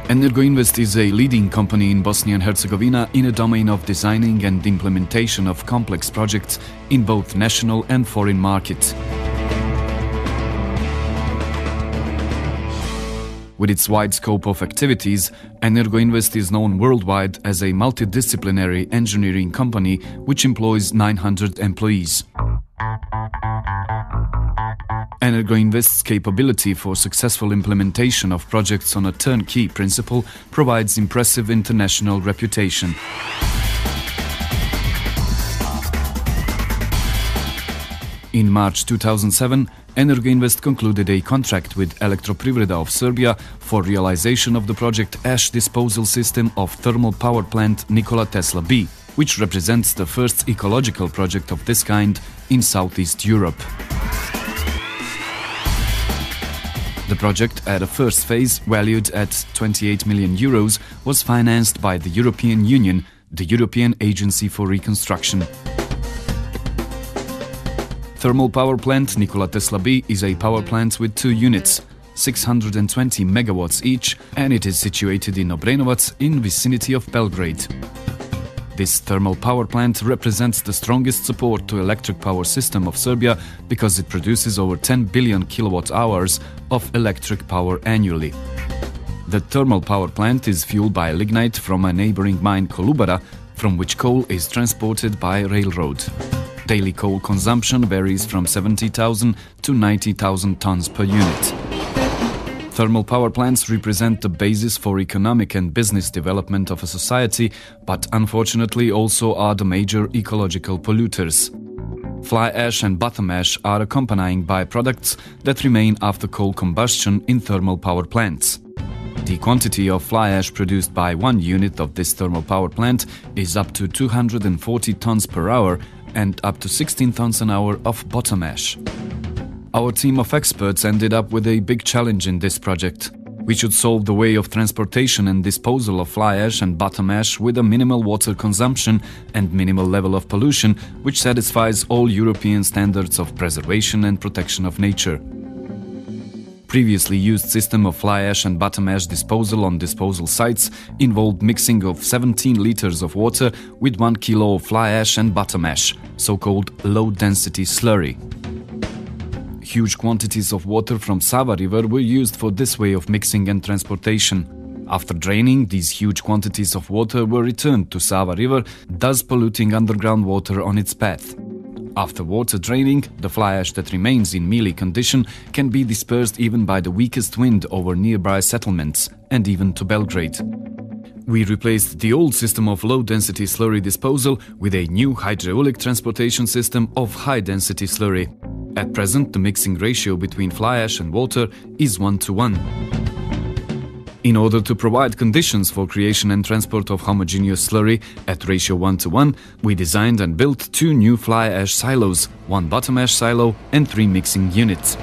Energoinvest is a leading company in Bosnia and Herzegovina in a domain of designing and implementation of complex projects in both national and foreign markets. With its wide scope of activities, Energoinvest is known worldwide as a multidisciplinary engineering company which employs 900 employees. Energoinvest's capability for successful implementation of projects on a turnkey principle provides impressive international reputation. In March 2007, Energoinvest concluded a contract with Elektroprivreda of Serbia for realization of the project ash disposal system of thermal power plant Nikola Tesla B, which represents the first ecological project of this kind in Southeast Europe. The project, at a first phase valued at 28 million euros, was financed by the European Union, the European Agency for Reconstruction. Thermal power plant Nikola Tesla B is a power plant with two units, 620 megawatts each, and it is situated in Obrenovac in vicinity of Belgrade. This thermal power plant represents the strongest support to electric power system of Serbia because it produces over 10 billion kilowatt-hours of electric power annually. The thermal power plant is fueled by lignite from a neighboring mine Kolubara, from which coal is transported by railroad. Daily coal consumption varies from 70,000 to 90,000 tons per unit. Thermal power plants represent the basis for economic and business development of a society, but unfortunately also are the major ecological polluters. Fly ash and bottom ash are accompanying byproducts that remain after coal combustion in thermal power plants. The quantity of fly ash produced by one unit of this thermal power plant is up to 240 tons per hour and up to 16 tons an hour of bottom ash. Our team of experts ended up with a big challenge in this project. We should solve the way of transportation and disposal of fly ash and bottom ash with a minimal water consumption and minimal level of pollution, which satisfies all European standards of preservation and protection of nature. Previously used system of fly ash and bottom ash disposal on disposal sites involved mixing of 17 liters of water with 1 kilo of fly ash and bottom ash, so-called low-density slurry. Huge quantities of water from Sava River were used for this way of mixing and transportation. After draining, these huge quantities of water were returned to Sava River, thus polluting underground water on its path. After water draining, the fly ash that remains in mealy condition can be dispersed even by the weakest wind over nearby settlements and even to Belgrade. We replaced the old system of low-density slurry disposal with a new hydraulic transportation system of high-density slurry. At present, the mixing ratio between fly ash and water is 1:1. In order to provide conditions for creation and transport of homogeneous slurry at ratio 1:1, we designed and built two new fly ash silos, one bottom ash silo and 3 mixing units.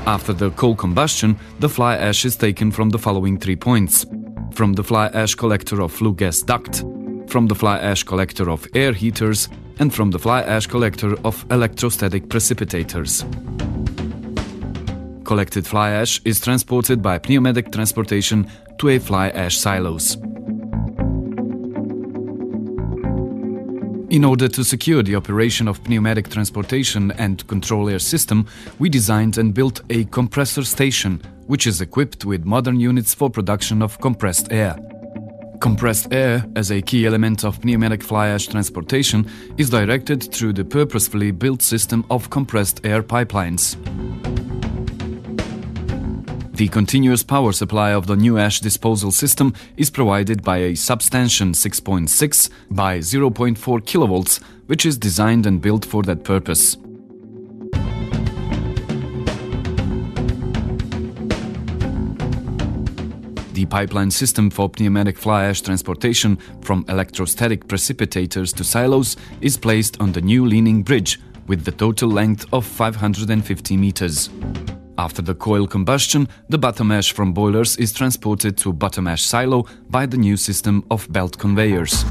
After the coal combustion, the fly ash is taken from the following 3 points: from the fly ash collector of flue gas duct, from the fly ash collector of air heaters, and from the fly ash collector of electrostatic precipitators. Collected fly ash is transported by pneumatic transportation to a fly ash silos. In order to secure the operation of pneumatic transportation and control air system, we designed and built a compressor station, which is equipped with modern units for production of compressed air. Compressed air, as a key element of pneumatic fly ash transportation, is directed through the purposefully built system of compressed air pipelines. The continuous power supply of the new ash disposal system is provided by a substantion 6.6 by 0.4 kilovolts, which is designed and built for that purpose. The pipeline system for pneumatic fly ash transportation from electrostatic precipitators to silos is placed on the new leaning bridge with the total length of 550 meters. After the coil combustion, the bottom ash from boilers is transported to bottom ash silo by the new system of belt conveyors.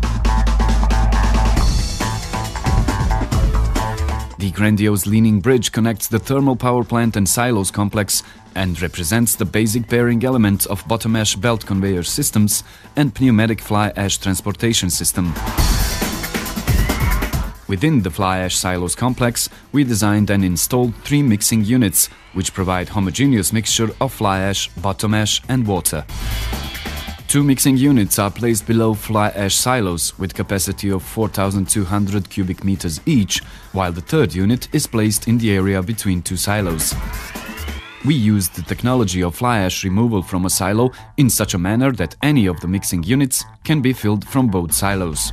The grandiose leaning bridge connects the thermal power plant and silos complex and represents the basic pairing element of bottom ash belt conveyor systems and pneumatic fly ash transportation system. Within the fly ash silos complex, we designed and installed 3 mixing units, which provide homogeneous mixture of fly ash, bottom ash and water. 2 mixing units are placed below fly ash silos with capacity of 4,200 cubic meters each, while the third unit is placed in the area between 2 silos. We used the technology of fly ash removal from a silo in such a manner that any of the mixing units can be filled from both silos.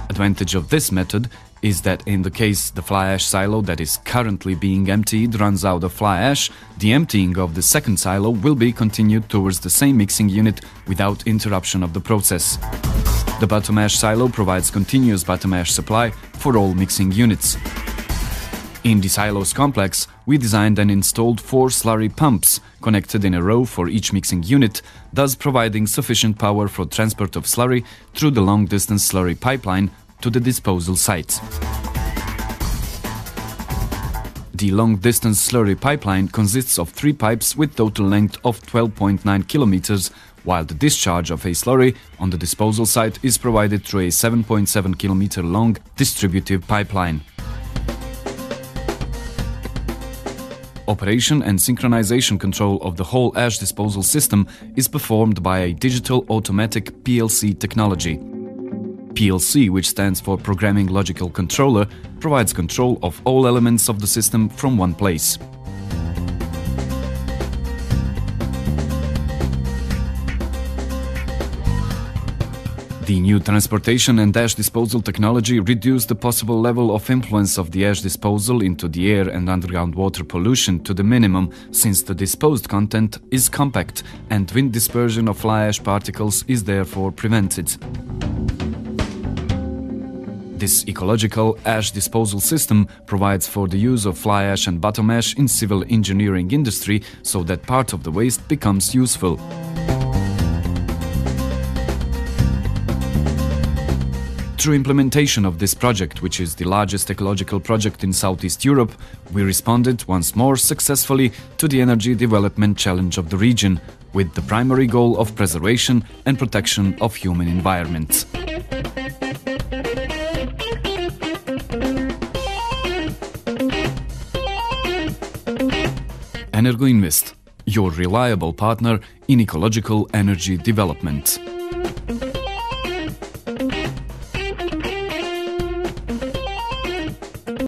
Advantage of this method is that in the case the fly ash silo that is currently being emptied runs out of fly ash, the emptying of the second silo will be continued towards the same mixing unit without interruption of the process. The bottom ash silo provides continuous bottom ash supply for all mixing units. In the silos complex, we designed and installed 4 slurry pumps connected in a row for each mixing unit, thus providing sufficient power for transport of slurry through the long-distance slurry pipeline to the disposal site. The long-distance slurry pipeline consists of 3 pipes with total length of 12.9 kilometers, while the discharge of a slurry on the disposal site is provided through a 7.7 kilometer long distributive pipeline. Operation and synchronization control of the whole ash disposal system is performed by a digital automatic PLC technology. PLC, which stands for Programming Logical Controller, provides control of all elements of the system from one place. The new transportation and ash disposal technology reduced the possible level of influence of the ash disposal into the air and underground water pollution to the minimum, since the disposed content is compact and wind dispersion of fly ash particles is therefore prevented. This ecological ash disposal system provides for the use of fly ash and bottom ash in civil engineering industry so that part of the waste becomes useful. Through implementation of this project, which is the largest ecological project in Southeast Europe, we responded once more successfully to the energy development challenge of the region, with the primary goal of preservation and protection of human environment. Energoinvest, your reliable partner in ecological energy development.